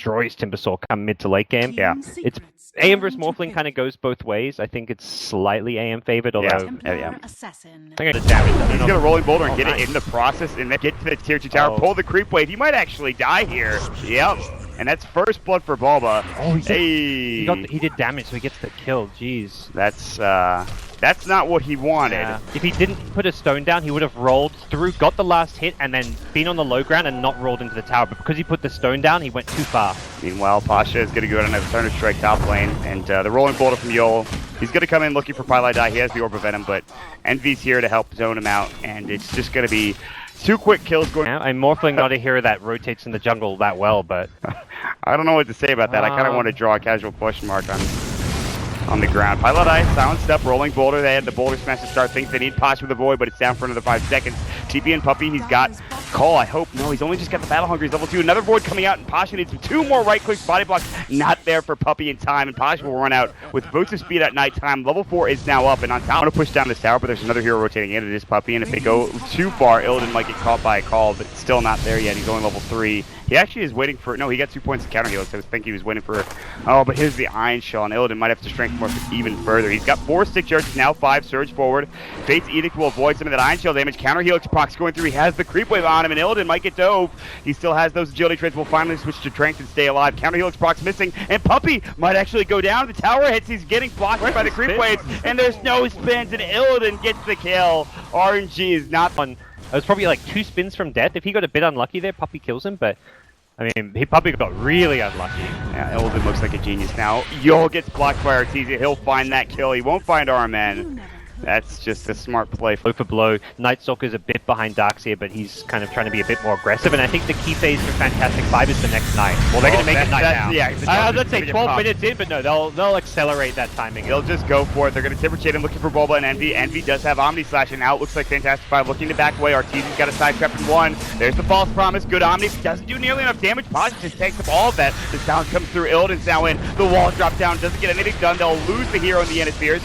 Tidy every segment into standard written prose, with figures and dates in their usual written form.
destroys Timbersaw come mid to late game. Yeah, it's AM versus Morphling kind of goes both ways. I think it's slightly AM favored, although yeah. Assassin. I got a damage. He's gonna rolling boulder and get it in the process, and then get to the tier 2 tower, pull the creep wave. He might actually die here. Yep. And that's first blood for Bulba. Oh, he did damage, so he gets the kill. Jeez. That's not what he wanted. Yeah. If he didn't put a stone down, he would have rolled through, got the last hit, and then been on the low ground and not rolled into the tower. But because he put the stone down, he went too far. Meanwhile, Pasha is going to go out on a Thunder Strike top lane, and the rolling boulder from Yol. He's going to come in looking for pieliedie. He has the Orb of Venom, but Envy's here to help zone him out, and it's just going to be 2 quick kills going. Yeah, I'm Morphling not a hero that rotates in the jungle that well, but I don't know what to say about that. I kind of want to draw a casual question mark on the ground. pieliedie, silent step, rolling boulder. They had the boulder smash to start things. They need Pasha with the void, but it's down for another 5 seconds. TP and Puppey, he's got call, I hope. No, he's only just got the battle hunger. He's level 2. Another void coming out, and Pasha needs 2 more right clicks. Body blocks not there for Puppey in time, and Pasha will run out with boots of speed at nighttime. Level 4 is now up, and on top, I'm going to push down this tower, but there's another hero rotating in. It is Puppey, and if they go too far, Illidan might get caught by a call, but still not there yet. He's only level 3. He actually is waiting for, no, he got 2 points of counter heal, so I think he was waiting for, oh, but here's the Iron Shell, and Illidan might have to strength more even further. He's got 4 stick charges, now 5, surge forward. Fate's Edict will avoid some of that Iron Shell damage. Counter Helix procs going through, he has the creep wave on him, and Illidan might get dove. He still has those agility traits, will finally switch to strength and stay alive. Counter Helix procs missing, and Puppey might actually go down. The tower hits, he's getting blocked by the creep waves, and there's no spins, and Illidan gets the kill. RNG is not on. It was probably like 2 spins from death. If he got a bit unlucky there, Puppey kills him, but I mean, Puppey got really unlucky. Yeah, Illidan looks like a genius now. Yol gets blocked by Arteezy. He'll find that kill. He won't find Arman. That's just a smart play. Blow for blow. Nightstalker's a bit behind Darkseer, but he's kind of trying to be a bit more aggressive. And I think the key phase for Fantastic.Five is the next night. Well, they're going to make it night now. Yeah, let's say 12 minutes in, but no, they'll accelerate that timing. They'll just go for it. They're going to Timber Chain him looking for Bulba and Envy. Envy does have Omni Slash, and now it looks like Fantastic.Five looking to back away. Arteezy's got a side trap in 1. There's the false promise. Good Omni. Doesn't do nearly enough damage. Pasha just takes up all of that. The sound comes through. Illidan's now in. The wall drops down. Doesn't get anything done. They'll lose the hero in the end of Spirit.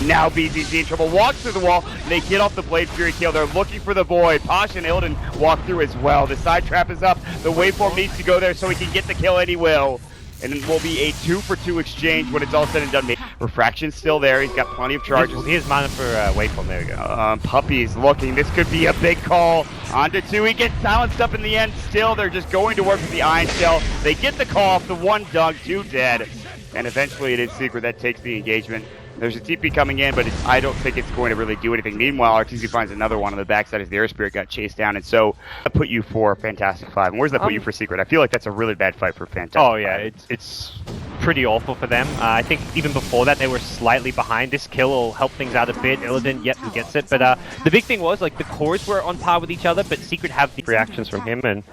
Now BZZ in trouble. Walks through the wall. They get off the Blade Fury kill. They're looking for the void. Pasha and Illidan walk through as well. The side trap is up. The waveform needs to go there so he can get the kill, and he will. And it will be a 2-for-2 exchange when it's all said and done. Refraction's still there. He's got plenty of charges. He has mana for waveform. There we go. Puppey's looking. This could be a big call. Onto 2. He gets silenced up in the end. Still, they're just going to work with the Iron Shell. They get the call off the 1 dunk, 2 dead. And eventually it is Secret that takes the engagement. There's a TP coming in, but I don't think it's going to really do anything. Meanwhile, Arteezy finds another one on the backside as the Air Spirit got chased down, and so that put you for Fantastic.Five. And where's that put you for Secret? I feel like that's a really bad fight for Fantastic.Five. Oh yeah, it's pretty awful for them. I think even before that they were slightly behind. This kill will help things out a bit. Illidan, yep, he gets it. But the big thing was like the cores were on par with each other, but Secret have the reactions from him, and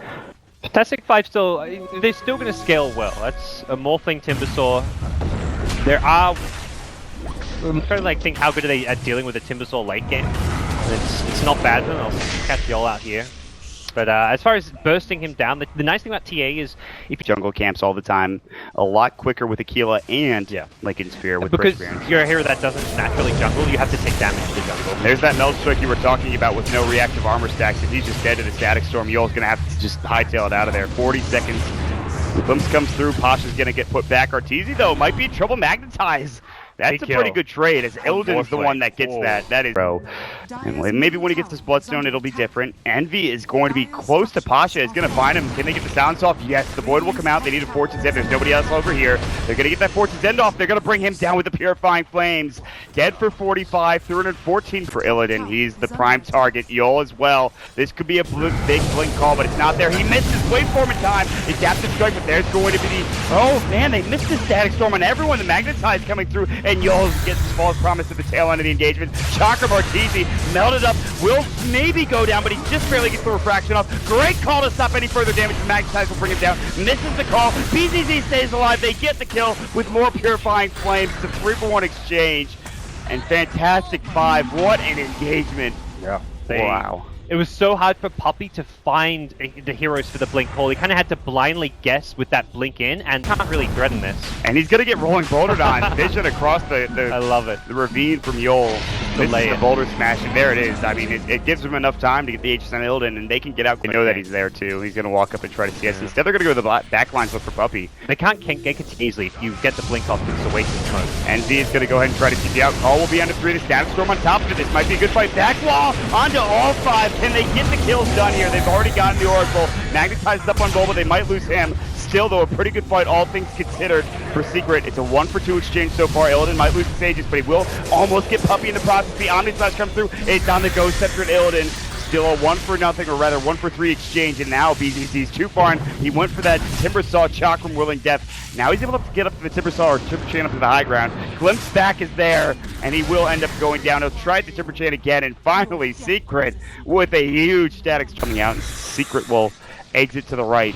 Fantastic.Five they're still going to scale well. That's a Morphling Timbersaw. I'm trying to think how good are they at dealing with the Timbersaw late game. It's not bad for them. I'll catch Yol out here. But as far as bursting him down, the nice thing about TA is if you jungle camps all the time, a lot quicker with Aquila and Lincoln Sphere with because you're a hero that doesn't naturally jungle, you have to take damage to jungle. There's that Meld Strike you were talking about with no reactive armor stacks. If he's just dead to the Static Storm, Yol's going to have to just hightail it out of there. 40 seconds. The glimpse comes through. Pasha's going to get put back. Arteezy, though, might be in trouble. Magnetize. That's a pretty good trade, as Illidan is the one that gets that. That is bro. And maybe when he gets this Bloodstone, it'll be different. Envy is going to be close to Pasha. Is going to find him. Can they get the silence off? Yes, the Void will come out. They need a Fortune's End. There's nobody else over here. They're going to get that Fortune's End off. They're going to bring him down with the Purifying Flames. Dead for 45, 314 for Illidan. He's the prime target. Yol as well. This could be a big blink call, but it's not there. He missed his waveform in time. Adaptive Strike, but there's going to be the... Oh, man, they missed the Static Storm on everyone. The Magnetize coming through, and Yol gets his false promise at the tail end of the engagement. Chakra Arteezy melted up, will maybe go down, but he just barely gets the refraction off. Great call to stop any further damage. The Magnetize will bring him down. Misses the call. BZZ stays alive. They get the kill with more Purifying Flames. It's a 3-for-1 exchange. And Fantastic.Five, what an engagement. Yeah. Wow. It was so hard for Puppey to find the heroes for the blink call. He kind of had to blindly guess with that blink in, and can't really threaten this. And he's going to get rolling bouldered on. Vision across the I love it. The ravine from Yol. This lay is the in. boulder smash, and there it is. I mean, it gives them enough time to get the Aegis on Illidan, and they can get out. They know that he's there, too. He's going to walk up and try to CS. Instead, they're going to go to the back lines, look for Puppey. They can't gank it easily. If you get the blink off, it's a waste of smoke. Envy is going to go ahead and try to TP out. Call will be under 3. The Static Storm on top of it. This might be a good fight. Back wall onto all 5. Can they get the kills done here? They've already gotten the Oracle. Magnetized up on Bulba. They might lose him. Still, though, a pretty good fight, all things considered, for Secret. It's a 1-for-2 exchange so far. Illidan might lose his Aegis, but he will almost get Puppey in the process. The Omni Slash comes through. It's on the Ghost Scepter and Illidan. Still a 1-for-0, or rather 1-for-3 exchange, and now BZZ's too far, and he went for that Timbersaw Chakram Whirling Death. Now he's able to get up to the Timbersaw, or Timber Chain up to the high ground. Glimpse back is there, and he will end up going down. He'll try the Timber Chain again, and finally Secret with a huge statics coming out, and Secret will exit to the right.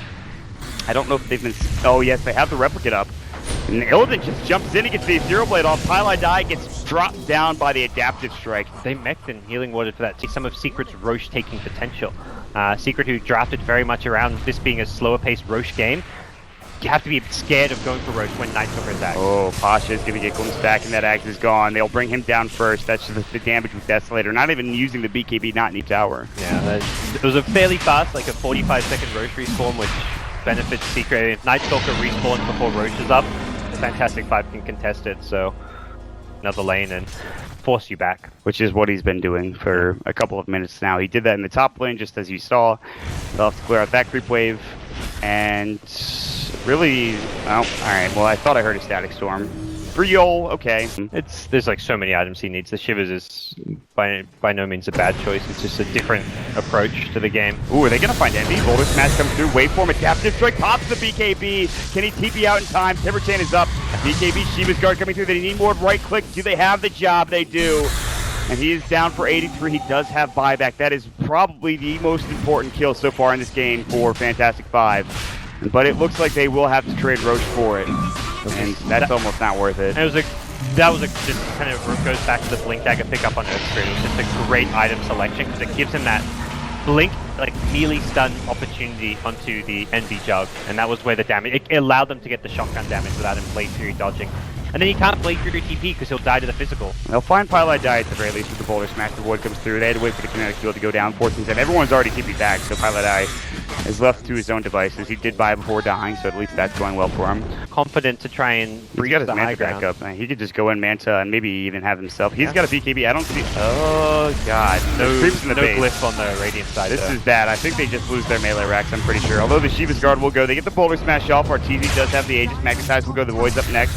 I don't know if they've been... Oh, yes, they have the replicate up. And Illidan just jumps in, he gets the Zero Blade off. pieliedie gets dropped down by the Adaptive Strike. They mech'd and healing warded for that. See some of Secret's Roche taking potential. Secret, who drafted very much around this being a slower paced Roche game, you have to be scared of going for Roche when Nightstalker is active. Oh, Pasha is going to get glimpsed back, and that axe is gone. They'll bring him down first. That's just the damage with Desolator. Not even using the BKB, not in each tower. Yeah, it was a fairly fast, like a 45-second Roche respawn, which benefits Secret. If Nightstalker respawns before Roche is up, Fantastic.Five can contest it, so another lane and force you back. Which is what he's been doing for a couple of minutes now. He did that in the top lane, just as you saw. They'll have to clear out that creep wave. And really, oh, alright, well I thought I heard a Static Storm. For Yol, okay. There's like so many items he needs. The Shivers is by no means a bad choice. It's just a different approach to the game. Ooh, are they gonna find Envy? Boulder Smash comes through. Waveform, Adaptive Strike pops the BKB. Can he TP out in time? Timber Chain is up. BKB, Shiva's Guard coming through. They need more right click. Do they have the job? They do. And he is down for 83. He does have buyback. That is probably the most important kill so far in this game for Fantastic.Five. But it looks like they will have to trade Roche for it. And that's almost not worth it. Just kind of goes back to the Blink Dagger pickup on Earthstream. It was just a great item selection because it gives him that Blink, like melee stun opportunity onto the Envy Jug, and that was where the damage, it allowed them to get the shotgun damage without him blade through dodging. And then he can't blade through TP because he'll die to the physical. They'll find pieliedie at the very least with the Boulder Smash. The Void comes through. They had to wait for the kinetic field to go down. 14-7. Everyone's already TP back, so pieliedie is left to his own devices. He did buy before dying, so at least that's going well for him. Confident to try and He got his Manta back up. He could just go in Manta and maybe even have himself. He's got a BKB. I don't see... Oh, God. No, creeps in the base. glyph on the Radiant side. This is bad. I think they just lose their melee racks, I'm pretty sure. Although the Shiva's Guard will go. They get the Boulder Smash off. Arteezy does have the Aegis. Magnetize will go. The Void's up next.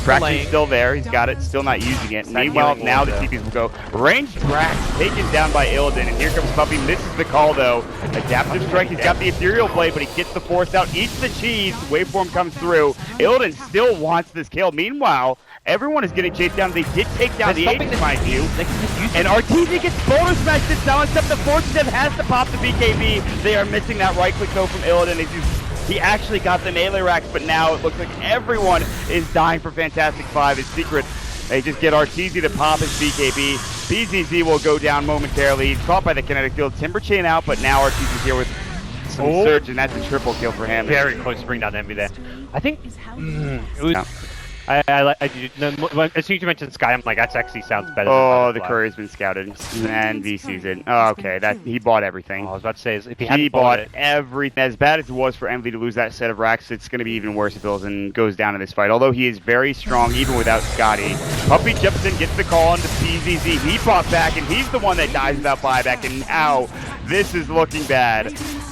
Fraction's still there. He's got it. Still not using it. Meanwhile, now the TPs will go. Ranged Brax taken down by Illidan. And here comes Puppey. Misses the call, though. Adaptive Strike. He's got the Ethereal Blade, but he gets the Force out. Eats the cheese. Waveform comes through. Illidan still wants this kill. Meanwhile, everyone is getting chased down. They did take down the Aegis, mind you. And Arteezy gets Boulder Smashed. It's now except the Fortune has to pop the BKB. They are missing that right click, though, from Illidan. He actually got the melee racks, but now it looks like everyone is dying for Fantastic.Five. His Secret, they just get Arteezy to pop his BKB. BZZ will go down momentarily. He's caught by the kinetic field. Timber Chain out, but now Arteezy's here with some surge, and that's a triple kill for him. Very close to bring down Envy there. I think it was... as soon as you mentioned Sky, I'm like, that actually sounds better. Oh, the courier's been scouted, and V sees it. Oh, okay, he bought everything. I was about to say, if he bought everything. As bad as it was for Envy to lose that set of racks, it's going to be even worse if Illidan goes down in this fight. Although he is very strong, even without Scotty. Puppey jumps in, gets the call on the PZZ. He fought back, and he's the one that dies without buyback, and now this is looking bad.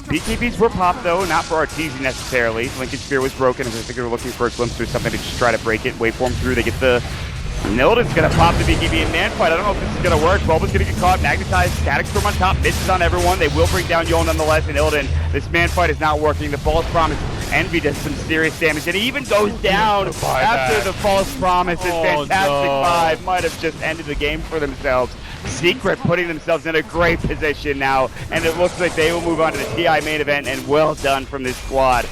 BKBs were popped, though, not for Arteezy necessarily. Lincoln Spear was broken, and I think they were looking for a glimpse or something to just try to break it. Waveform through, they get the... Illidan's gonna pop the BKB in man fight. I don't know if this is gonna work. Bulba's gonna get caught, magnetized, Static Storm on top, misses on everyone. They will bring down Yol nonetheless, and Illidan, this man fight is not working. The false promise, Envy does some serious damage, and he even goes down after the false promise. Fantastic.Five might have just ended the game for themselves. Secret putting themselves in a great position now, and it looks like they will move on to the TI main event, and well done from this squad.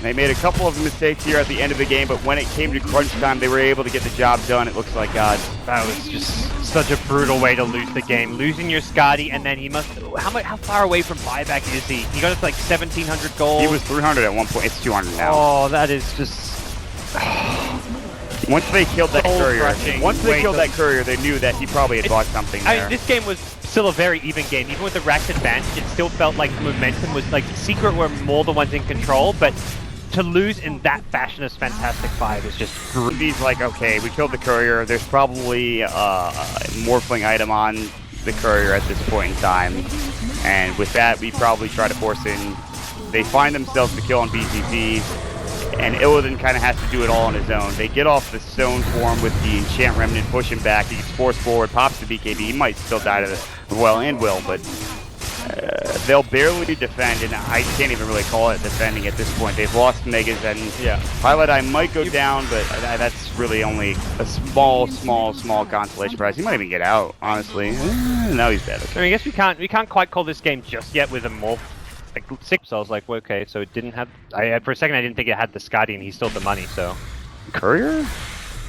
They made a couple of mistakes here at the end of the game, but when it came to crunch time, they were able to get the job done, it looks like. God, that was just such a brutal way to lose the game. Losing your Scotty, and then he must... How far away from buyback is he? He got us like 1,700 gold. He was 300 at one point. It's 200 now. Oh, that is just... Once they killed that Soul-crushing courier, they knew that he probably had bought something there. I mean, this game was still a very even game. Even with the racked advantage, it still felt like momentum was like Secret were more the ones in control, but to lose in that fashion as Fantastic.Five is just He's like, okay, we killed the courier. There's probably a morphling item on the courier at this point in time. And with that, we probably try to force in. They find themselves the kill on BTP, and Illidan kind of has to do it all on his own. They get off the stone form with the Enchant Remnant, push him back. He gets forced forward, pops the BKB. He might still die to the well and will, but they'll barely defend, and I can't even really call it defending at this point. They've lost Megas, and pieliedie might go down, but that's really only a small consolation prize. He might even get out, honestly. No, he's dead. Okay. I mean, I guess we can't quite call this game just yet with a morph. Like 6, so I was like, well, okay, so it didn't have. For a second, I didn't think it had the Scotty, and he still had the money. So, courier?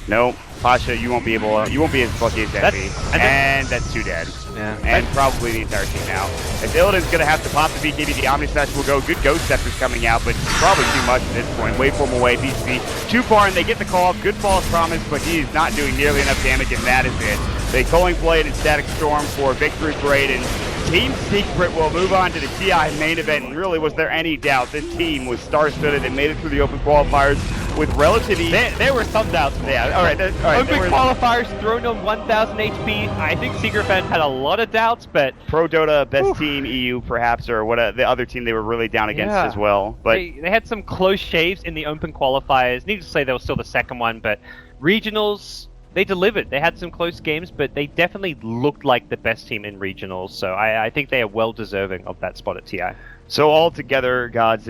No, Pasha, you won't be able. You won't be as lucky as Envy, and that's 2 dead. Yeah, and probably the entire team now. As Illidan's gonna have to pop the BKB, the Omni Slash will go. Good Ghost Scepter's coming out, but probably too much at this point. Waveform away, BCB too far, and they get the call. Good false promise, but he is not doing nearly enough damage, and that is it. They Culling Blade and Static Storm for victory parade, and Team Secret will move on to the TI main event. And really, was there any doubt? This team was star-studded and made it through the open qualifiers with relative ease. There were some doubts. Yeah, all right. Open qualifiers thrown on 1,000 HP. I think Secret fans had a lot of doubts, but Pro Dota, best team EU perhaps, or what the other team they were really down against as well. But they had some close shaves in the open qualifiers. Needless to say, they were still the second one, but regionals, they delivered. They had some close games, but they definitely looked like the best team in regionals. So I think they are well deserving of that spot at TI. So altogether, gods,